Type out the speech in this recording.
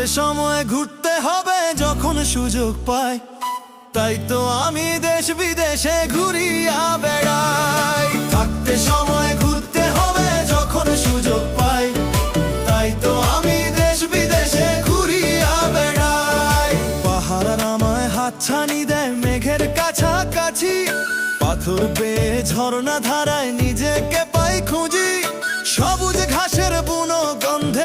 সময় ঘুরতে হবে যখন সুযোগ পাই, তাই তো আমি দেশ বিদেশে ঘুরিয়া বেড়াই। থাকতে সময় ঘুরতে হবে যখন সুযোগ পাই, তাই তো আমি দেশ বিদেশে ঘুরিয়া বেড়াই। পাহাড় আমায় হাতছানি দেয় মেঘের কাছাকাছি, পাথর পেয়ে ঝর্ণা ধারায় নিজেকে পাই খুঁজি। সবুজ ঘাসের বুনো গন্ধে